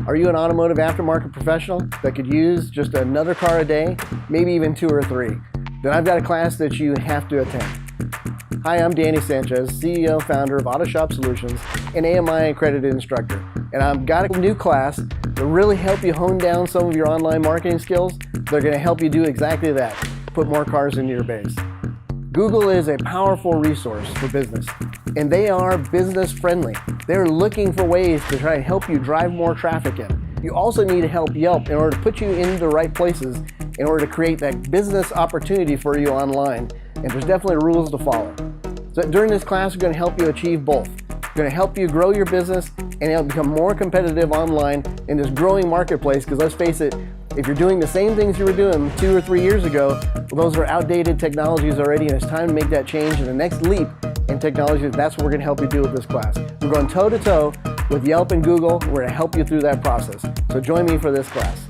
Are you an automotive aftermarket professional that could use just another car a day, maybe even 2 or 3? Then I've got a class that you have to attend. Hi, I'm Danny Sanchez, CEO, founder of Autoshop Solutions, and AMI accredited instructor. And I've got a new class to really help you hone down some of your online marketing skills. They're going to help you do exactly that, put more cars into your base. Google is a powerful resource for business, and they are business friendly. They're looking for ways to try and help you drive more traffic in. You also need to help Yelp in order to put you in the right places in order to create that business opportunity for you online. And there's definitely rules to follow. So during this class, we're going to help you achieve both. We're going to help you grow your business and help become more competitive online in this growing marketplace, because let's face it, if you're doing the same things you were doing 2 or 3 years ago, well, those are outdated technologies already, and it's time to make that change. And the next leap in technology, that's what we're going to help you do with this class. We're going toe-to-toe with Yelp and Google. We're going to help you through that process. So join me for this class.